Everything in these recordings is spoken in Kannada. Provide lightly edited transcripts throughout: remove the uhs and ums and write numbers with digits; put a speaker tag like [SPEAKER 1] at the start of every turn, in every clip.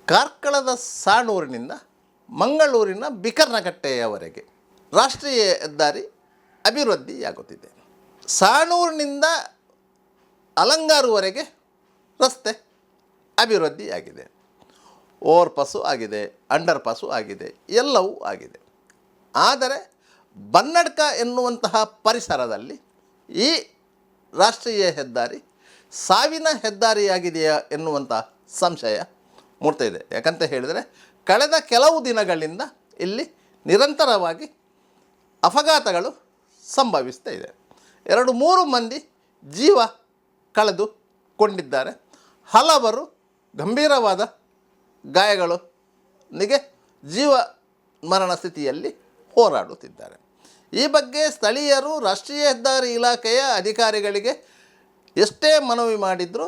[SPEAKER 1] ಕಾರ್ಕಳದ ಸಾಣೂರಿನಿಂದ ಮಂಗಳೂರಿನ ಬಿಕರ್ನಕಟ್ಟೆಯವರೆಗೆ ರಾಷ್ಟ್ರೀಯ ಹೆದ್ದಾರಿ ಅಭಿವೃದ್ಧಿಯಾಗುತ್ತಿದೆ. ಸಾಣೂರಿನಿಂದ ಅಲಂಗಾರುವರೆಗೆ ರಸ್ತೆ ಅಭಿವೃದ್ಧಿಯಾಗಿದೆ. ಓವರ್ ಪಾಸು ಆಗಿದೆ, ಅಂಡರ್ ಪಾಸು ಆಗಿದೆ, ಎಲ್ಲವೂ ಆಗಿದೆ. ಆದರೆ ಬನ್ನಡ್ಕ ಎನ್ನುವಂತಹ ಪರಿಸರದಲ್ಲಿ ಈ ರಾಷ್ಟ್ರೀಯ ಹೆದ್ದಾರಿ ಸಾವಿನ ಹೆದ್ದಾರಿಯಾಗಿದೆಯಾ ಎನ್ನುವಂಥ ಸಂಶಯ ಮೂಡ್ತಾ ಇದೆ. ಯಾಕಂತ ಹೇಳಿದರೆ ಕಳೆದ ಕೆಲವು ದಿನಗಳಿಂದ ಇಲ್ಲಿ ನಿರಂತರವಾಗಿ ಅಪಘಾತಗಳು ಸಂಭವಿಸ್ತಾ ಇದೆ. 2-3 ಮಂದಿ ಜೀವ ಕಳೆದುಕೊಂಡಿದ್ದಾರೆ. ಹಲವರು ಗಂಭೀರವಾದ ಗಾಯಗಳೊಂದಿಗೆ ಜೀವ ಮರಣ ಸ್ಥಿತಿಯಲ್ಲಿ ಹೋರಾಡುತ್ತಿದ್ದಾರೆ. ಈ ಬಗ್ಗೆ ಸ್ಥಳೀಯರು ರಾಷ್ಟ್ರೀಯ ಹೆದ್ದಾರಿ ಇಲಾಖೆಯ ಅಧಿಕಾರಿಗಳಿಗೆ ಎಷ್ಟೇ ಮನವಿ ಮಾಡಿದರೂ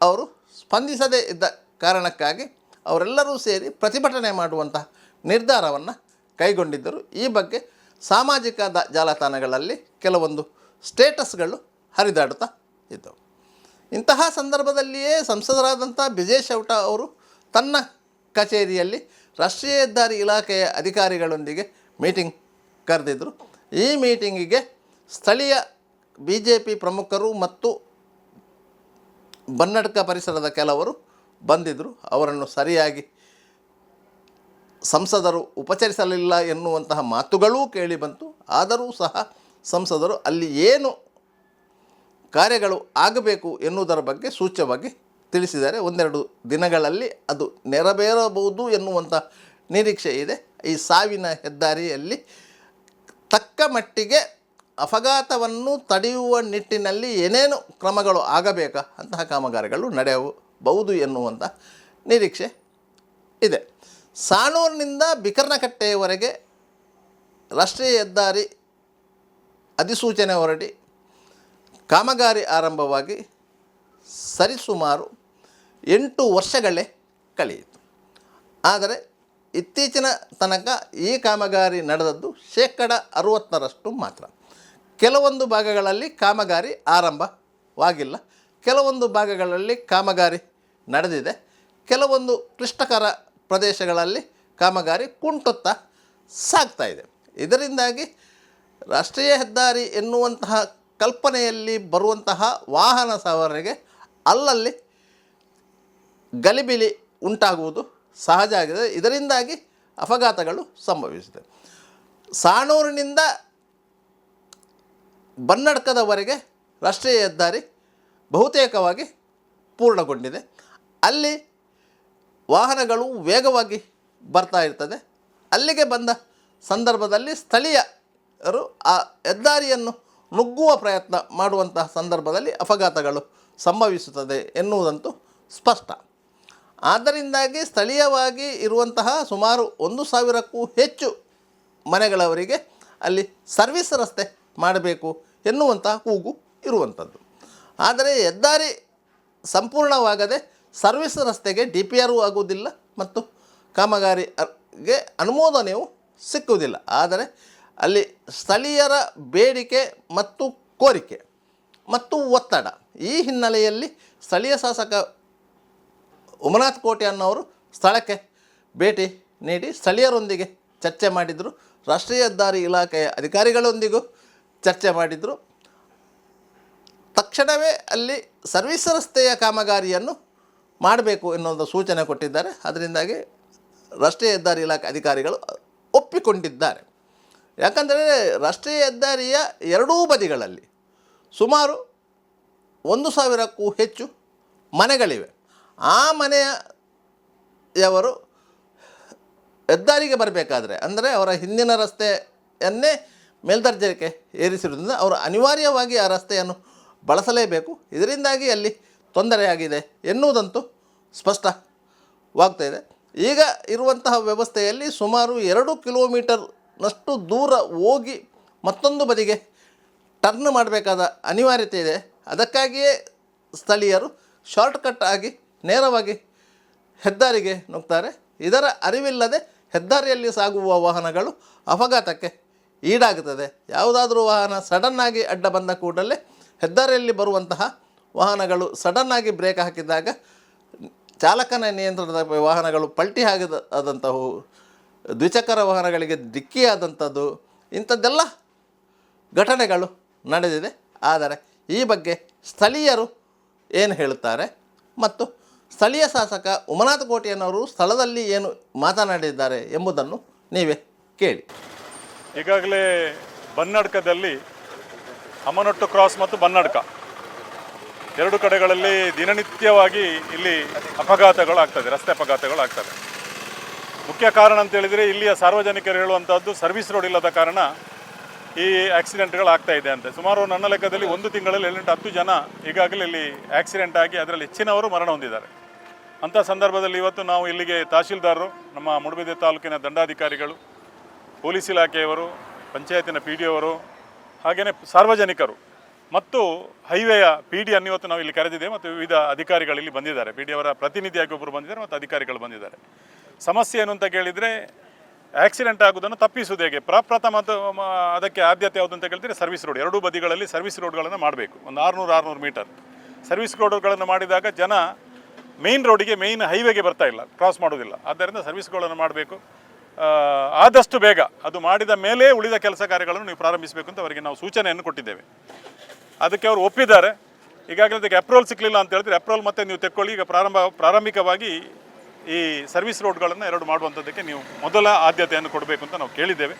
[SPEAKER 1] ಅವರು ಸ್ಪಂದಿಸದೇ ಇದ್ದ ಕಾರಣಕ್ಕಾಗಿ ಅವರೆಲ್ಲರೂ ಸೇರಿ ಪ್ರತಿಭಟನೆ ಮಾಡುವಂತಹ ನಿರ್ಧಾರವನ್ನು ಕೈಗೊಂಡಿದ್ದರು. ಈ ಬಗ್ಗೆ ಸಾಮಾಜಿಕ ಜಾಲತಾಣಗಳಲ್ಲಿ ಕೆಲವೊಂದು ಸ್ಟೇಟಸ್ಗಳು ಹರಿದಾಡುತ್ತಾ ಇದ್ದವು. ಇಂತಹ ಸಂದರ್ಭದಲ್ಲಿಯೇ ಸಂಸದರಾದಂಥ ಬ್ರಿಜೇಶ್ ಚೌಟ ಅವರು ತನ್ನ ಕಚೇರಿಯಲ್ಲಿ ರಾಷ್ಟ್ರೀಯ ಹೆದ್ದಾರಿ ಇಲಾಖೆಯ ಅಧಿಕಾರಿಗಳೊಂದಿಗೆ ಮೀಟಿಂಗ್ ಕರೆದಿದ್ದರು. ಈ ಮೀಟಿಂಗಿಗೆ ಸ್ಥಳೀಯ BJP ಪ್ರಮುಖರು ಮತ್ತು ಬನ್ನಡ್ಕ ಪರಿಸರದ ಕೆಲವರು ಬಂದಿದ್ದರು. ಅವರನ್ನು ಸರಿಯಾಗಿ ಸಂಸದರು ಉಪಚರಿಸಲಿಲ್ಲ ಎನ್ನುವಂತಹ ಮಾತುಗಳೂ ಕೇಳಿ ಬಂತು. ಆದರೂ ಸಹ ಸಂಸದರು ಅಲ್ಲಿ ಏನು ಕಾರ್ಯಗಳು ಆಗಬೇಕು ಎನ್ನುವುದರ ಬಗ್ಗೆ ಸೂಚ್ಯವಾಗಿ ತಿಳಿಸಿದ್ದಾರೆ. 1-2 ದಿನಗಳಲ್ಲಿ ಅದು ನೆರವೇರಬಹುದು ಎನ್ನುವಂಥ ನಿರೀಕ್ಷೆ ಇದೆ. ಈ ಸಾವಿನ ಹೆದ್ದಾರಿಯಲ್ಲಿ ತಕ್ಕ ಮಟ್ಟಿಗೆ ಅಪಘಾತವನ್ನು ತಡೆಯುವ ನಿಟ್ಟಿನಲ್ಲಿ ಏನೇನು ಕ್ರಮಗಳು ಆಗಬೇಕಾ ಅಂತಹ ಕಾಮಗಾರಿಗಳು ನಡೆಯಬಹುದು ಎನ್ನುವಂಥ ನಿರೀಕ್ಷೆ ಇದೆ. ಸಾಣೂರಿನಿಂದ ಬಿಕರ್ನಕಟ್ಟೆಯವರೆಗೆ ರಾಷ್ಟ್ರೀಯ ಹೆದ್ದಾರಿ ಅಧಿಸೂಚನೆ ಹೊರಡಿ ಕಾಮಗಾರಿ ಆರಂಭವಾಗಿ ಸರಿಸುಮಾರು 8 ವರ್ಷಗಳೇ ಕಳೆಯಿತು. ಆದರೆ ಇತ್ತೀಚಿನ ತನಕ ಈ ಕಾಮಗಾರಿ ನಡೆದದ್ದು 60% ಮಾತ್ರ. ಕೆಲವೊಂದು ಭಾಗಗಳಲ್ಲಿ ಕಾಮಗಾರಿ ಆರಂಭವಾಗಿಲ್ಲ, ಕೆಲವೊಂದು ಭಾಗಗಳಲ್ಲಿ ಕಾಮಗಾರಿ ನಡೆದಿದೆ, ಕೆಲವೊಂದು ಕ್ಲಿಷ್ಟಕರ ಪ್ರದೇಶಗಳಲ್ಲಿ ಕಾಮಗಾರಿ ಕುಂಟುತ್ತಾ ಸಾಗ್ತಾ ಇದೆ. ಇದರಿಂದಾಗಿ ರಾಷ್ಟ್ರೀಯ ಹೆದ್ದಾರಿ ಎನ್ನುವಂತಹ ಕಲ್ಪನೆಯಲ್ಲಿ ಬರುವಂತಹ ವಾಹನ ಸವಾರರಿಗೆ ಅಲ್ಲಲ್ಲಿ ಗಲಿಬಿಲಿ ಉಂಟಾಗುವುದು ಸಹಜ ಆಗಿದೆ. ಇದರಿಂದಾಗಿ ಅಪಘಾತಗಳು ಸಂಭವಿಸಿದೆ. ಸಾಣೂರಿನಿಂದ ಬನ್ನಡ್ಕದವರೆಗೆ ರಾಷ್ಟ್ರೀಯ ಹೆದ್ದಾರಿ ಬಹುತೇಕವಾಗಿ ಪೂರ್ಣಗೊಂಡಿದೆ. ಅಲ್ಲಿ ವಾಹನಗಳು ವೇಗವಾಗಿ ಬರ್ತಾ ಇರ್ತದೆ. ಅಲ್ಲಿಗೆ ಬಂದ ಸಂದರ್ಭದಲ್ಲಿ ಸ್ಥಳೀಯರು ಆ ಹೆದ್ದಾರಿಯನ್ನು ನುಗ್ಗುವ ಪ್ರಯತ್ನ ಮಾಡುವಂತಹ ಸಂದರ್ಭದಲ್ಲಿ ಅಪಘಾತಗಳು ಸಂಭವಿಸುತ್ತದೆ ಎನ್ನುವುದಂತೂ ಸ್ಪಷ್ಟ. ಆದ್ದರಿಂದಾಗಿ ಸ್ಥಳೀಯವಾಗಿ ಇರುವಂತಹ ಸುಮಾರು 1,000ಕ್ಕೂ ಹೆಚ್ಚು ಮನೆಗಳವರಿಗೆ ಅಲ್ಲಿ ಸರ್ವಿಸ್ ರಸ್ತೆ ಮಾಡಬೇಕು ಎನ್ನುವಂತಹ ಕೂಗು ಇರುವಂಥದ್ದು. ಆದರೆ ಹೆದ್ದಾರಿ ಸಂಪೂರ್ಣವಾಗದೆ ಸರ್ವಿಸ್ ರಸ್ತೆಗೆ DPR ಆಗುವುದಿಲ್ಲ ಮತ್ತು ಕಾಮಗಾರಿಗೆ ಅನುಮೋದನೆಯೂ ಸಿಕ್ಕುವುದಿಲ್ಲ. ಆದರೆ ಅಲ್ಲಿ ಸ್ಥಳೀಯರ ಬೇಡಿಕೆ ಮತ್ತು ಕೋರಿಕೆ ಮತ್ತು ಒತ್ತಡ, ಈ ಹಿನ್ನೆಲೆಯಲ್ಲಿ ಸ್ಥಳೀಯ ಶಾಸಕ ಉಮನಾಥ್ ಕೋಟೆ ಅನ್ನೋರು ಸ್ಥಳಕ್ಕೆ ಭೇಟಿ ನೀಡಿ ಸ್ಥಳೀಯರೊಂದಿಗೆ ಚರ್ಚೆ ಮಾಡಿದರು. ರಾಷ್ಟ್ರೀಯ ಹೆದ್ದಾರಿ ಇಲಾಖೆಯ ಅಧಿಕಾರಿಗಳೊಂದಿಗೂ ಚರ್ಚೆ ಮಾಡಿದರು. ತಕ್ಷಣವೇ ಅಲ್ಲಿ ಸರ್ವಿಸ್ ರಸ್ತೆಯ ಕಾಮಗಾರಿಯನ್ನು ಮಾಡಬೇಕು ಎನ್ನುವಂಥ ಸೂಚನೆ ಕೊಟ್ಟಿದ್ದಾರೆ. ಅದರಿಂದಾಗಿ ರಾಷ್ಟ್ರೀಯ ಹೆದ್ದಾರಿ ಇಲಾಖೆ ಅಧಿಕಾರಿಗಳು ಒಪ್ಪಿಕೊಂಡಿದ್ದಾರೆ. ಯಾಕಂದರೆ ರಾಷ್ಟ್ರೀಯ ಹೆದ್ದಾರಿಯ ಎರಡೂ ಬದಿಗಳಲ್ಲಿ ಸುಮಾರು 1,000ಕ್ಕೂ ಹೆಚ್ಚು ಮನೆಗಳಿವೆ. ಆ ಮನೆಯವರು ಹೆದ್ದಾರಿಗೆ ಬರಬೇಕಾದ್ರೆ ಅಂದರೆ ಅವರ ಹಿಂದಿನ ರಸ್ತೆಯನ್ನೇ ಮೇಲ್ದರ್ಜೆಗೆ ಏರಿಸಿರುವುದರಿಂದ ಅವರು ಅನಿವಾರ್ಯವಾಗಿ ಆ ರಸ್ತೆಯನ್ನು ಬಳಸಲೇಬೇಕು. ಇದರಿಂದಾಗಿ ಅಲ್ಲಿ ತೊಂದರೆಯಾಗಿದೆ ಎನ್ನುವುದಂತೂ ಸ್ಪಷ್ಟವಾಗ್ತಾಯಿದೆ. ಈಗ ಇರುವಂತಹ ವ್ಯವಸ್ಥೆಯಲ್ಲಿ ಸುಮಾರು 2 ಕಿಲೋಮೀಟರ್ನಷ್ಟು ದೂರ ಹೋಗಿ ಮತ್ತೊಂದು ಬದಿಗೆ ಟರ್ನ್ ಮಾಡಬೇಕಾದ ಅನಿವಾರ್ಯತೆ ಇದೆ. ಅದಕ್ಕಾಗಿಯೇ ಸ್ಥಳೀಯರು ಶಾರ್ಟ್ಕಟ್ ಆಗಿ ನೇರವಾಗಿ ಹೆದ್ದಾರಿಗೆ ನುಗ್ತಾರೆ. ಇದರ ಅರಿವಿಲ್ಲದೆ ಹೆದ್ದಾರಿಯಲ್ಲಿ ಸಾಗುವ ವಾಹನಗಳು ಅಪಘಾತಕ್ಕೆ ಈಡಾಗುತ್ತದೆ. ಯಾವುದಾದ್ರೂ ವಾಹನ ಸಡನ್ನಾಗಿ ಅಡ್ಡ ಬಂದ ಕೂಡಲೇ ಹೆದ್ದಾರಿಯಲ್ಲಿ ಬರುವಂತಹ ವಾಹನಗಳು ಸಡನ್ನಾಗಿ ಬ್ರೇಕ್ ಹಾಕಿದಾಗ ಚಾಲಕನ ನಿಯಂತ್ರಣದ ವಾಹನಗಳು ಪಲ್ಟಿ ಆದಂಥವು, ದ್ವಿಚಕ್ರ ವಾಹನಗಳಿಗೆ ಡಿಕ್ಕಿಯಾದಂಥದ್ದು, ಇಂಥದ್ದೆಲ್ಲ ಘಟನೆಗಳು ನಡೆದಿದೆ. ಆದರೆ ಈ ಬಗ್ಗೆ ಸ್ಥಳೀಯರು ಏನು ಹೇಳುತ್ತಾರೆ ಮತ್ತು ಸ್ಥಳೀಯ ಶಾಸಕ ಉಮನಾಥ ಕೋಟಿಯನ್ನವರು ಸ್ಥಳದಲ್ಲಿ ಏನು ಮಾತನಾಡಿದ್ದಾರೆ ಎಂಬುದನ್ನು ನೀವೇ ಕೇಳಿ.
[SPEAKER 2] ಈಗಾಗಲೇ ಬನ್ನಡ್ಕದಲ್ಲಿ ಅಮ್ಮನೊಟ್ಟು ಕ್ರಾಸ್ ಮತ್ತು ಬನ್ನಡ್ಕ ಎರಡು ಕಡೆಗಳಲ್ಲಿ ದಿನನಿತ್ಯವಾಗಿ ಇಲ್ಲಿ ಅಪಘಾತಗಳಾಗ್ತದೆ, ರಸ್ತೆ ಅಪಘಾತಗಳಾಗ್ತದೆ. ಮುಖ್ಯ ಕಾರಣ ಅಂತೇಳಿದರೆ ಇಲ್ಲಿಯ ಸಾರ್ವಜನಿಕರು ಹೇಳುವಂಥದ್ದು ಸರ್ವಿಸ್ ರೋಡ್ ಇಲ್ಲದ ಕಾರಣ ಈ ಆಕ್ಸಿಡೆಂಟ್ಗಳಾಗ್ತಾ ಇದೆ ಅಂತೆ. ಸುಮಾರು ನನ್ನ ಲೆಕ್ಕದಲ್ಲಿ ಒಂದು ತಿಂಗಳಲ್ಲಿ 7-10 ಜನ ಈಗಾಗಲೇ ಇಲ್ಲಿ ಆಕ್ಸಿಡೆಂಟ್ ಆಗಿ ಅದರಲ್ಲಿ ಹೆಚ್ಚಿನವರು ಮರಣ ಹೊಂದಿದ್ದಾರೆ. ಅಂಥ ಸಂದರ್ಭದಲ್ಲಿ ಇವತ್ತು ನಾವು ಇಲ್ಲಿಗೆ ತಹಶೀಲ್ದಾರರು, ನಮ್ಮ ಮೂಡುಬಿದಿರೆ ತಾಲೂಕಿನ ದಂಡಾಧಿಕಾರಿಗಳು, ಪೊಲೀಸ್ ಇಲಾಖೆಯವರು, ಪಂಚಾಯತಿನ ಪಿ ಡಿ ಅವರು, ಹಾಗೆಯೇ ಸಾರ್ವಜನಿಕರು ಮತ್ತು ಹೈವೇಯ ಪಿ ಡಿ ಅನ್ನು ಇವತ್ತು ನಾವು ಇಲ್ಲಿ ಕರೆದಿದ್ದೇವೆ ಮತ್ತು ವಿವಿಧ ಅಧಿಕಾರಿಗಳು ಇಲ್ಲಿ ಬಂದಿದ್ದಾರೆ. ಪಿ ಡಿ ಅವರ ಪ್ರತಿನಿಧಿಯಾಗಿ ಒಬ್ಬರು ಬಂದಿದ್ದಾರೆ ಮತ್ತು ಅಧಿಕಾರಿಗಳು ಬಂದಿದ್ದಾರೆ. ಸಮಸ್ಯೆ ಏನು ಅಂತ ಕೇಳಿದರೆ ಆಕ್ಸಿಡೆಂಟ್ ಆಗೋದನ್ನು ತಪ್ಪಿಸುವುದು ಹೇಗೆ? ಪ್ರಪ್ರಥಮ ಅದಕ್ಕೆ ಆದ್ಯತೆ ಯಾವುದು ಅಂತ ಕೇಳಿದರೆ ಸರ್ವಿಸ್ ರೋಡ್. ಎರಡೂ ಬದಿಗಳಲ್ಲಿ ಸರ್ವಿಸ್ ರೋಡ್ಗಳನ್ನು ಮಾಡಬೇಕು. ಒಂದು 600 ಮೀಟರ್ ಸರ್ವಿಸ್ ರೋಡ್ಗಳನ್ನು ಮಾಡಿದಾಗ ಜನ ಮೇಯ್ನ್ ರೋಡಿಗೆ, ಮೇಯ್ನ್ ಹೈವೇಗೆ ಬರ್ತಾ ಇಲ್ಲ, ಕ್ರಾಸ್ ಮಾಡೋದಿಲ್ಲ. ಆದ್ದರಿಂದ ಸರ್ವಿಸ್ಗಳನ್ನು ಮಾಡಬೇಕು. ಆದಷ್ಟು ಬೇಗ ಅದು ಮಾಡಿದ ಮೇಲೆ ಉಳಿದ ಕೆಲಸ ಕಾರ್ಯಗಳನ್ನು ನೀವು ಪ್ರಾರಂಭಿಸಬೇಕು ಅಂತ ಅವರಿಗೆ ನಾವು ಸೂಚನೆಯನ್ನು ಕೊಟ್ಟಿದ್ದೇವೆ. ಅದಕ್ಕೆ ಅವರು ಒಪ್ಪಿದ್ದಾರೆ. ಈಗಾಗಲೇ ಅದಕ್ಕೆ ಅಪ್ರೂವಲ್ ಸಿಕ್ಕಲಿಲ್ಲ ಅಂತ ಹೇಳಿದ್ರೆ ಅಪ್ರೂವಲ್ ಮತ್ತೆ ನೀವು ತೆಕ್ಕೊಳ್ಳಿ. ಈಗ ಪ್ರಾರಂಭಿಕವಾಗಿ ಈ ಸರ್ವಿಸ್ ರೋಡ್ಗಳನ್ನು ಎರಡು ಮಾಡುವಂಥದ್ದಕ್ಕೆ ನೀವು ಮೊದಲ ಆದ್ಯತೆಯನ್ನು ಕೊಡಬೇಕು ಅಂತ ನಾವು ಕೇಳಿದ್ದೇವೆ.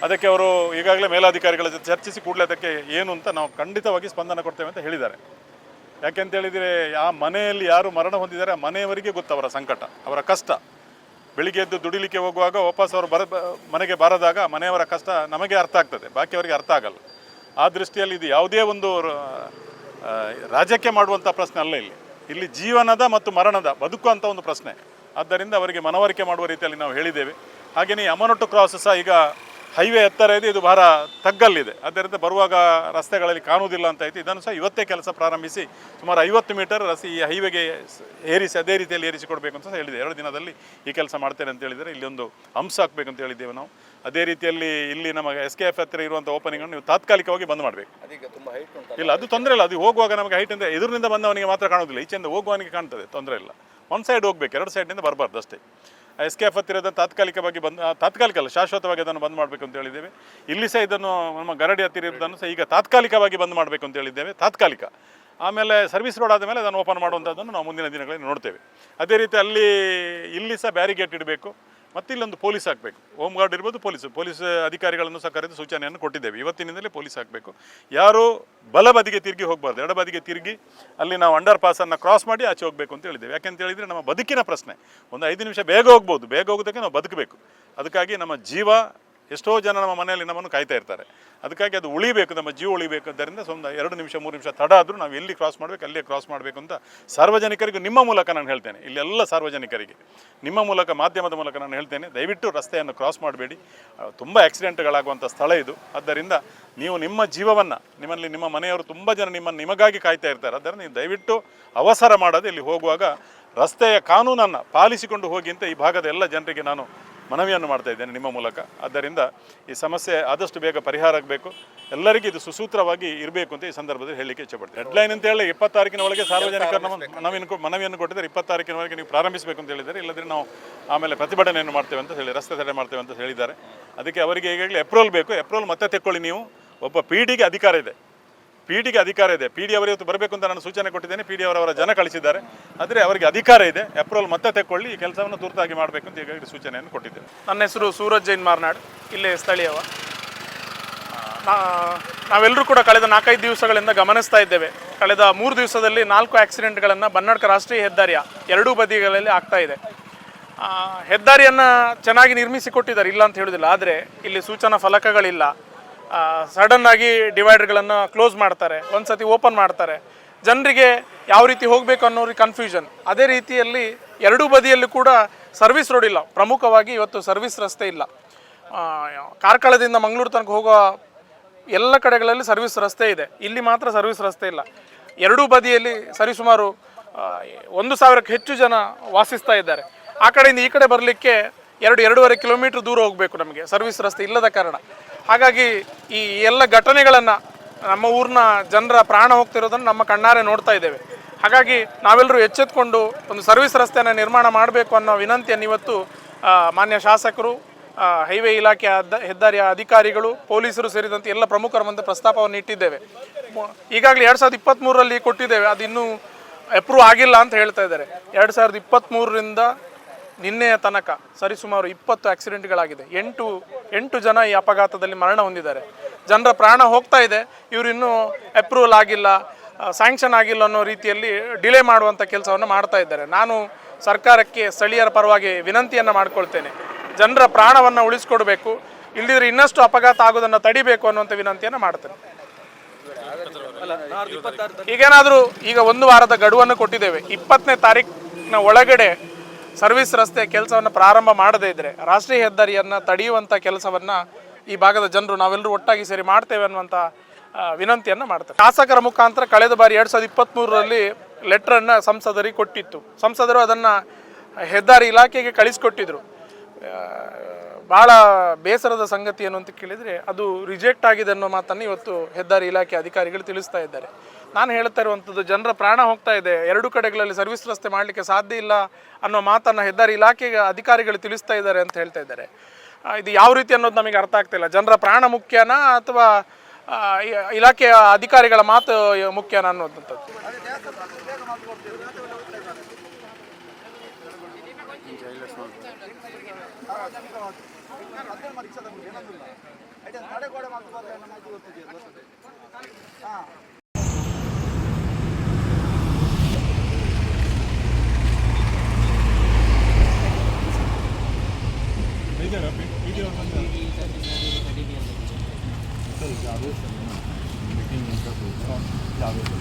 [SPEAKER 2] ಅದಕ್ಕೆ ಅವರು ಈಗಾಗಲೇ ಮೇಲಾಧಿಕಾರಿಗಳ ಜೊತೆ ಚರ್ಚಿಸಿ ಕೂಡಲೇ ಅದಕ್ಕೆ ಏನು ಅಂತ ನಾವು ಖಂಡಿತವಾಗಿ ಸ್ಪಂದನೆ ಕೊಡ್ತೇವೆ ಅಂತ ಹೇಳಿದ್ದಾರೆ. ಯಾಕೆಂತೇಳಿದರೆ ಆ ಮನೆಯಲ್ಲಿ ಯಾರು ಮರಣ ಹೊಂದಿದ್ದಾರೆ ಆ ಮನೆಯವರಿಗೆ ಗೊತ್ತು ಅವರ ಸಂಕಟ, ಅವರ ಕಷ್ಟ. ಬೆಳಿಗ್ಗೆ ಎದ್ದು ದುಡಿಲಿಕ್ಕೆ ಹೋಗುವಾಗ ವಾಪಸ್ ಅವರು ಮನೆಗೆ ಬರದಾಗ ಮನೆಯವರ ಕಷ್ಟ ನಮಗೆ ಅರ್ಥ ಆಗ್ತದೆ, ಬಾಕಿಯವರಿಗೆ ಅರ್ಥ ಆಗಲ್ಲ. ಆ ದೃಷ್ಟಿಯಲ್ಲಿ ಇದು ಯಾವುದೇ ಒಂದು ರಾಜಕೀಯ ಮಾಡುವಂಥ ಪ್ರಶ್ನೆ ಅಲ್ಲ. ಇಲ್ಲಿ ಜೀವನದ ಮತ್ತು ಮರಣದ ಬದುಕುವಂಥ ಒಂದು ಪ್ರಶ್ನೆ. ಆದ್ದರಿಂದ ಅವರಿಗೆ ಮನವರಿಕೆ ಮಾಡುವ ರೀತಿಯಲ್ಲಿ ನಾವು ಹೇಳಿದ್ದೇವೆ. ಹಾಗೆಯೇ ಅಮ್ಮನೊಟ್ಟು ಕ್ರಾಸ್ ಸಹ ಈಗ ಹೈವೇ ಎತ್ತರ ಇದೆ, ಇದು ಭಾಳ ತಗ್ಗಲ್ಲಿದೆ. ಆದ್ದರಿಂದ ಬರುವಾಗ ರಸ್ತೆಗಳಲ್ಲಿ ಕಾಣುವುದಿಲ್ಲ ಅಂತ ಐತಿ. ಇದನ್ನು ಸಹ ಇವತ್ತೇ ಕೆಲಸ ಪ್ರಾರಂಭಿಸಿ ಸುಮಾರು 50 ಮೀಟರ್ ಈ ಹೈವೇಗೆ ಏರಿಸಿ ಅದೇ ರೀತಿಯಲ್ಲಿ ಏರಿಸಿಕೊಡ್ಬೇಕು ಅಂತ ಹೇಳಿದೆ. 2 ದಿನದಲ್ಲಿ ಈ ಕೆಲಸ ಮಾಡ್ತೇನೆ ಅಂತ ಹೇಳಿದರೆ ಇಲ್ಲಿ ಒಂದು ಅಂಶ ಹಾಕಬೇಕು ಅಂತ ಹೇಳಿದ್ದೇವೆ ನಾವು. ಅದೇ ರೀತಿಯಲ್ಲಿ ಇಲ್ಲಿ ನಮ್ಮ SKF ಹತ್ತಿರ ಇರುವಂಥ ಓಪನಿಂಗನ್ನು ನೀವು ತಾತ್ಕಾಲಿಕವಾಗಿ ಬಂದ್ ಮಾಡಬೇಕು. ಇಲ್ಲ, ಅದು ತೊಂದರೆ ಇಲ್ಲ. ಅದು ಹೋಗುವಾಗ ನಮಗೆ ಹೈಟ್ ಅಂದರೆ ಎದುರಿನಿಂದ ಬಂದವನಿಗೆ ಮಾತ್ರ ಕಾಣೋದಿಲ್ಲ, ಈಚೆಯಿಂದ ಹೋಗುವವನಿಗೆ ಕಾಣ್ತದೆ, ತೊಂದರೆ ಇಲ್ಲ. ಒಂದು ಸೈಡ್ ಹೋಗ್ಬೇಕು, 2 ಸೈಡ್ನಿಂದ ಬರಬಾರ್ದು ಅಷ್ಟೇ. SKF ಹತ್ತಿರದ ತಾತ್ಕಾಲಿಕವಾಗಿ ತಾತ್ಕಾಲಿಕ ಅಲ್ಲ, ಶಾಶ್ವತವಾಗಿ ಅದನ್ನು ಬಂದ್ ಮಾಡಬೇಕು ಅಂತ ಹೇಳಿದ್ದೇವೆ. ಇಲ್ಲಿ ಸಹ ಇದನ್ನು ನಮ್ಮ ಗರಡಿ ಹತ್ತಿರ ಇರೋದನ್ನು ಸಹ ಈಗ ತಾತ್ಕಾಲಿಕವಾಗಿ ಬಂದ್ ಮಾಡಬೇಕು ಅಂತ ಹೇಳಿದ್ದೇವೆ, ತಾತ್ಕಾಲಿಕ. ಆಮೇಲೆ ಸರ್ವಿಸ್ ರೋಡ್ ಆದ ಮೇಲೆ ಅದನ್ನು ಓಪನ್ ಮಾಡುವಂಥದ್ದನ್ನು ನಾವು ಮುಂದಿನ ದಿನಗಳಲ್ಲಿ ನೋಡ್ತೇವೆ. ಅದೇ ರೀತಿ ಇಲ್ಲಿ ಸಹ ಬ್ಯಾರಿಗೇಟ್ ಇಡಬೇಕು ಮತ್ತು ಇಲ್ಲೊಂದು ಪೊಲೀಸ್ ಹಾಕಬೇಕು. ಹೋಮ್ ಗಾರ್ಡ್ ಇರ್ಬೋದು, ಪೊಲೀಸ್ ಅಧಿಕಾರಿಗಳನ್ನು ಸಹ ಕರೆದು ಸೂಚನೆಯನ್ನು ಕೊಟ್ಟಿದ್ದೇವೆ. ಇವತ್ತಿನಿಂದಲೇ ಪೊಲೀಸ್ ಹಾಕಬೇಕು. ಯಾರು ಬಲಬದಿಗೆ ತಿರುಗಿ ಹೋಗಬಾರ್ದು, ಎಡಬದಿಗೆ ತಿರುಗಿ ಅಲ್ಲಿ ನಾವು ಅಂಡರ್ ಪಾಸನ್ನು ಕ್ರಾಸ್ ಮಾಡಿ ಆಚೆ ಹೋಗಬೇಕು ಅಂತ ಹೇಳಿದ್ದೇವೆ. ಯಾಕೆಂತ ಹೇಳಿದರೆ ನಮ್ಮ ಬದುಕಿನ ಪ್ರಶ್ನೆ. ಒಂದು 5 ನಿಮಿಷ ಬೇಗ ಹೋಗ್ಬೋದು, ಬೇಗ ಹೋಗೋದಕ್ಕೆ ನಾವು ಬದುಕಬೇಕು. ಅದಕ್ಕಾಗಿ ನಮ್ಮ ಜೀವ, ಎಷ್ಟೋ ಜನ ನಮ್ಮ ಮನೆಯಲ್ಲಿ ನಮ್ಮನ್ನು ಕಾಯ್ತಾ ಇರ್ತಾರೆ. ಅದಕ್ಕಾಗಿ ಅದು ಉಳಿಬೇಕು, ನಮ್ಮ ಜೀವ ಉಳಿಬೇಕು. ಆದ್ದರಿಂದ ಒಂದು 2 ನಿಮಿಷ 3 ನಿಮಿಷ ತಡ ಆದರೂ ನಾವು ಎಲ್ಲಿ ಕ್ರಾಸ್ ಮಾಡಬೇಕು ಅಲ್ಲೇ ಕ್ರಾಸ್ ಮಾಡಬೇಕು ಅಂತ ಸಾರ್ವಜನಿಕರಿಗೂ ನಿಮ್ಮ ಮೂಲಕ ನಾನು ಹೇಳ್ತೇನೆ. ಇಲ್ಲೆಲ್ಲ ಸಾರ್ವಜನಿಕರಿಗೆ ನಿಮ್ಮ ಮೂಲಕ, ಮಾಧ್ಯಮದ ಮೂಲಕ ನಾನು ಹೇಳ್ತೇನೆ, ದಯವಿಟ್ಟು ರಸ್ತೆಯನ್ನು ಕ್ರಾಸ್ ಮಾಡಬೇಡಿ. ತುಂಬ ಆಕ್ಸಿಡೆಂಟ್ಗಳಾಗುವಂಥ ಸ್ಥಳ ಇದು. ಆದ್ದರಿಂದ ನೀವು ನಿಮ್ಮ ಜೀವವನ್ನು, ನಿಮ್ಮ ಮನೆಯವರು ತುಂಬ ಜನ ನಿಮಗಾಗಿ ಕಾಯ್ತಾ ಇರ್ತಾರೆ. ಆದ್ದರಿಂದ ನೀವು ದಯವಿಟ್ಟು ಅವಸರ ಮಾಡದೆ ಇಲ್ಲಿ ಹೋಗುವಾಗ ರಸ್ತೆಯ ಕಾನೂನನ್ನು ಪಾಲಿಸಿಕೊಂಡು ಹೋಗಿ ಅಂತ ಈ ಭಾಗದ ಎಲ್ಲ ಜನರಿಗೆ ನಾನು ಮನವಿಯನ್ನು ಮಾಡ್ತಾ ಇದ್ದೇನೆ ನಿಮ್ಮ ಮೂಲಕ. ಆದ್ದರಿಂದ ಈ ಸಮಸ್ಯೆ ಆದಷ್ಟು ಬೇಗ ಪರಿಹಾರ ಆಗಬೇಕು, ಎಲ್ಲರಿಗೂ ಇದು ಸುಸೂತ್ರವಾಗಿ ಇರಬೇಕು ಅಂತ ಈ ಸಂದರ್ಭದಲ್ಲಿ ಹೇಳಲಿಕ್ಕೆ ಇಚ್ಛೆಪಡ್ತೀನಿ. ಡೆಡ್ಲೈನ್ ಅಂತ ಹೇಳಿ 20 ತಾರೀಕಿನ ಒಳಗೆ ಸಾರ್ವಜನಿಕರ ಮನವಿಯನ್ನು ಕೊಟ್ಟಿದ್ದಾರೆ. 20 ತಾರೀಕಿನವರೆಗೆ ನೀವು ಪ್ರಾರಂಭಿಸಬೇಕು ಅಂತ ಹೇಳಿದ್ದಾರೆ. ಇಲ್ಲದ್ರೆ ನಾವು ಆಮೇಲೆ ಪ್ರತಿಭಟನೆಯನ್ನು ಮಾಡ್ತೇವೆ ಅಂತ ಹೇಳಿ, ರಸ್ತೆ ತಡೆ ಮಾಡ್ತೇವೆ ಅಂತ ಹೇಳಿದ್ದಾರೆ. ಅದಕ್ಕೆ ಅವರಿಗೆ ಈಗಾಗಲೇ ಅಪ್ರೂವಲ್ ಬೇಕು. ಅಪ್ರೂವಲ್ ಮತ್ತೆ ತೆಕ್ಕೊಳ್ಳಿ ನೀವು. ಒಬ್ಬ ಪಿ ಡಿಗೆ ಅಧಿಕಾರ ಇದೆ. ಪಿ ಡಿ ಅವರು ಇವತ್ತು ಬರಬೇಕು ಅಂತ ನಾನು ಸೂಚನೆ ಕೊಟ್ಟಿದ್ದೇನೆ. ಪಿ ಡಿ ಅವರ ಜನ ಕಳಿಸಿದ್ದಾರೆ. ಆದರೆ ಅವರಿಗೆ ಅಧಿಕಾರ ಇದೆ. ಅಪ್ರೂವಲ್ ಮತ್ತೆ ತೆಕ್ಕೊಳ್ಳಿ, ಈ ಕೆಲಸವನ್ನು ತುರ್ತಾಗಿ ಮಾಡಬೇಕು ಅಂತ ಈಗಾಗಲೇ ಸೂಚನೆಯನ್ನು ಕೊಟ್ಟಿದ್ದೇನೆ.
[SPEAKER 3] ನನ್ನ ಹೆಸರು ಸೂರಜ್ ಜೈನ್ ಮಾರ್ನಾಡ್, ಇಲ್ಲೇ ಸ್ಥಳೀಯವ. ನಾವೆಲ್ಲರೂ ಕೂಡ ಕಳೆದ 4-5 ದಿವಸಗಳಿಂದ ಗಮನಿಸ್ತಾ ಇದ್ದೇವೆ. ಕಳೆದ 3 ದಿವಸದಲ್ಲಿ 4 ಆಕ್ಸಿಡೆಂಟ್ಗಳನ್ನು ಬನ್ನಡ್ಕ ರಾಷ್ಟ್ರೀಯ ಹೆದ್ದಾರಿಯ ಎರಡೂ ಬದಿಗಳಲ್ಲಿ ಆಗ್ತಾ ಇದೆ. ಹೆದ್ದಾರಿಯನ್ನು ಚೆನ್ನಾಗಿ ನಿರ್ಮಿಸಿಕೊಟ್ಟಿದ್ದಾರೆ, ಇಲ್ಲ ಅಂತ ಹೇಳೋದಿಲ್ಲ. ಆದರೆ ಇಲ್ಲಿ ಸೂಚನಾ ಫಲಕಗಳಿಲ್ಲ. ಸಡನ್ ಆಗಿ ಡಿವೈಡರ್ಗಳನ್ನು ಕ್ಲೋಸ್ ಮಾಡ್ತಾರೆ, ಒಂದು ಸತಿ ಓಪನ್ ಮಾಡ್ತಾರೆ. ಜನರಿಗೆ ಯಾವ ರೀತಿ ಹೋಗಬೇಕು ಅನ್ನೋರಿಗೆ ಕನ್ಫ್ಯೂಷನ್. ಅದೇ ರೀತಿಯಲ್ಲಿ ಎರಡೂ ಬದಿಯಲ್ಲೂ ಕೂಡ ಸರ್ವಿಸ್ ರೋಡ್ ಇಲ್ಲ. ಪ್ರಮುಖವಾಗಿ ಇವತ್ತು ಸರ್ವಿಸ್ ರಸ್ತೆ ಇಲ್ಲ. ಕಾರ್ಕಳದಿಂದ ಮಂಗಳೂರು ತನಕ ಹೋಗೋ ಎಲ್ಲ ಕಡೆಗಳಲ್ಲಿ ಸರ್ವಿಸ್ ರಸ್ತೆ ಇದೆ, ಇಲ್ಲಿ ಮಾತ್ರ ಸರ್ವಿಸ್ ರಸ್ತೆ ಇಲ್ಲ. ಎರಡೂ ಬದಿಯಲ್ಲಿ ಸರಿಸುಮಾರು 1,000ಕ್ಕೂ ಹೆಚ್ಚು ಜನ ವಾಸಿಸ್ತಾ ಇದ್ದಾರೆ. ಆ ಕಡೆಯಿಂದ ಈ ಕಡೆ ಬರಲಿಕ್ಕೆ 2-2.5 ಕಿಲೋಮೀಟರ್ ದೂರ ಹೋಗಬೇಕು ನಮಗೆ, ಸರ್ವಿಸ್ ರಸ್ತೆ ಇಲ್ಲದ ಕಾರಣ. ಹಾಗಾಗಿ ಈ ಎಲ್ಲ ಘಟನೆಗಳನ್ನು, ನಮ್ಮ ಊರಿನ ಜನರ ಪ್ರಾಣ ಹೋಗ್ತಿರೋದನ್ನು ನಮ್ಮ ಕಣ್ಣಾರೆ ನೋಡ್ತಾ ಇದ್ದೇವೆ. ಹಾಗಾಗಿ ನಾವೆಲ್ಲರೂ ಎಚ್ಚೆತ್ಕೊಂಡು ಒಂದು ಸರ್ವಿಸ್ ರಸ್ತೆಯನ್ನು ನಿರ್ಮಾಣ ಮಾಡಬೇಕು ಅನ್ನೋ ವಿನಂತಿಯನ್ನು ಇವತ್ತು ಮಾನ್ಯ ಶಾಸಕರು, ಹೈವೇ ಇಲಾಖೆ ಹೆದ್ದಾರಿಯ ಅಧಿಕಾರಿಗಳು, ಪೊಲೀಸರು ಸೇರಿದಂತೆ ಎಲ್ಲ ಪ್ರಮುಖರ ಮುಂದೆ ಪ್ರಸ್ತಾಪವನ್ನು ಇಟ್ಟಿದ್ದೇವೆ. ಈಗಾಗಲೇ 2023ರಲ್ಲಿ ಕೊಟ್ಟಿದ್ದೇವೆ, ಅದು ಇನ್ನೂ ಅಪ್ರೂವ್ ಆಗಿಲ್ಲ ಅಂತ ಹೇಳ್ತಾ ಇದ್ದಾರೆ. 2023ರಿಂದ ನಿನ್ನೆಯ ತನಕ ಸರಿಸುಮಾರು 20 ಆಕ್ಸಿಡೆಂಟ್ಗಳಾಗಿದೆ. 8 ಜನ ಈ ಅಪಘಾತದಲ್ಲಿ ಮರಣ ಹೊಂದಿದ್ದಾರೆ. ಜನರ ಪ್ರಾಣ ಹೋಗ್ತಾ ಇದೆ. ಇವರು ಇನ್ನೂ ಅಪ್ರೂವಲ್ ಆಗಿಲ್ಲ, ಸ್ಯಾಂಕ್ಷನ್ ಆಗಿಲ್ಲ ಅನ್ನೋ ರೀತಿಯಲ್ಲಿ ಡಿಲೇ ಮಾಡುವಂಥ ಕೆಲಸವನ್ನು ಮಾಡ್ತಾ ಇದ್ದಾರೆ. ನಾನು ಸರ್ಕಾರಕ್ಕೆ ಸ್ಥಳೀಯರ ಪರವಾಗಿ ವಿನಂತಿಯನ್ನು ಮಾಡ್ಕೊಳ್ತೇನೆ, ಜನರ ಪ್ರಾಣವನ್ನು ಉಳಿಸ್ಕೊಡ್ಬೇಕು, ಇಲ್ಲದಿದ್ರೆ ಇನ್ನಷ್ಟು ಅಪಘಾತ ಆಗೋದನ್ನು ತಡಿಬೇಕು ಅನ್ನುವಂಥ ವಿನಂತಿಯನ್ನು ಮಾಡ್ತೇನೆ. ಈಗೇನಾದರೂ ಈಗ 1 ವಾರದ ಗಡುವನ್ನು ಕೊಟ್ಟಿದ್ದೇವೆ. 20ನೇ ತಾರೀಕಿನ ಒಳಗಡೆ ಸರ್ವಿಸ್ ರಸ್ತೆ ಕೆಲಸವನ್ನು ಪ್ರಾರಂಭ ಮಾಡದೇ ಇದ್ದರೆ ರಾಷ್ಟ್ರೀಯ ಹೆದ್ದಾರಿಯನ್ನು ತಡೆಯುವಂಥ ಕೆಲಸವನ್ನು ಈ ಭಾಗದ ಜನರು ನಾವೆಲ್ಲರೂ ಒಟ್ಟಾಗಿ ಸೇರಿ ಮಾಡ್ತೇವೆ ಅನ್ನುವಂಥ ವಿನಂತಿಯನ್ನು ಮಾಡ್ತಾರೆ. ಶಾಸಕರ ಮುಖಾಂತರ ಕಳೆದ ಬಾರಿ 2023ರಲ್ಲಿ ಲೆಟ್ರನ್ನು ಸಂಸದರಿಗೆ ಕೊಟ್ಟಿತ್ತು. ಸಂಸದರು ಅದನ್ನು ಹೆದ್ದಾರಿ ಇಲಾಖೆಗೆ ಕಳಿಸ್ಕೊಟ್ಟಿದ್ರು. ಭಾಳ ಬೇಸರದ ಸಂಗತಿ ಏನು ಅಂತ ಕೇಳಿದರೆ ಅದು ರಿಜೆಕ್ಟ್ ಆಗಿದೆ ಅನ್ನೋ ಮಾತನ್ನು ಇವತ್ತು ಹೆದ್ದಾರಿ ಇಲಾಖೆ ಅಧಿಕಾರಿಗಳು ತಿಳಿಸ್ತಾ ಇದ್ದಾರೆ. ನಾನು ಹೇಳ್ತಾ ಇರುವಂಥದ್ದು, ಜನರ ಪ್ರಾಣ ಹೋಗ್ತಾ ಇದೆ, 2 ಕಡೆಗಳಲ್ಲಿ ಸರ್ವಿಸ್ ರಸ್ತೆ ಮಾಡಲಿಕ್ಕೆ ಸಾಧ್ಯ ಇಲ್ಲ ಅನ್ನೋ ಮಾತನ್ನು ಹೆದ್ದಾರಿ ಇಲಾಖೆಗೆ ಅಧಿಕಾರಿಗಳು ತಿಳಿಸ್ತಾ ಇದ್ದಾರೆ ಅಂತ ಹೇಳ್ತಾ ಇದ್ದಾರೆ. ಇದು ಯಾವ ರೀತಿ ಅನ್ನೋದು ನಮಗೆ ಅರ್ಥ ಆಗ್ತಿಲ್ಲ. ಜನರ ಪ್ರಾಣ ಮುಖ್ಯನಾ ಅಥವಾ ಇಲಾಖೆಯ ಅಧಿಕಾರಿಗಳ ಮಾತು ಮುಖ್ಯನಾ ಅನ್ನೋದಂಥದ್ದು.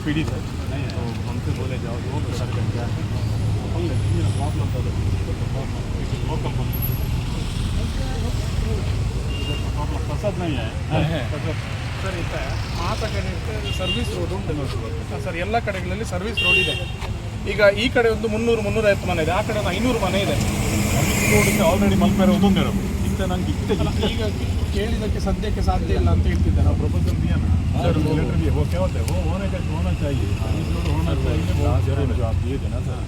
[SPEAKER 4] पीड़ित है नहीं तो हमसे बोले जाओ वो प्रसार कर क्या है प्रॉब्लम था प्रॉब्लम प्रसाद नहीं है
[SPEAKER 3] ಸರ್, ಇತ್ತ ಮಾತ ಕಡೆ ಸರ್ವಿಸ್ ರೋಡ್ ಉಂಟು ಸರ್. ಎಲ್ಲ ಕಡೆಗಳಲ್ಲಿ ಸರ್ವಿಸ್ ರೋಡ್ ಇದೆ. ಈಗ ಈ ಕಡೆ ಒಂದು 300-350 ಮನೆ ಇದೆ, ಆ ಕಡೆ 500 ಮನೆ ಇದೆ.
[SPEAKER 4] ರೋಡ್ ಆಲ್ರೆಡಿ ಮಲ್ಪೇರೆ ಒಂದೊಂದೇ ಇಂಥ ನನಗೆ
[SPEAKER 3] ಈಗ ಕೇಳಿದಕ್ಕೆ ಸದ್ಯಕ್ಕೆ ಸಾಧ್ಯ ಇಲ್ಲ ಅಂತ ಹೇಳ್ತಿದ್ದಾರೆ.
[SPEAKER 4] ನಾವು ಪ್ರಪೋಸಲ್ दिया ना सर, लेटर दिए, वो क्या होता है, वो होना चाहिए, होना चाहिए, वो जरूर आप दिए थे ना सर.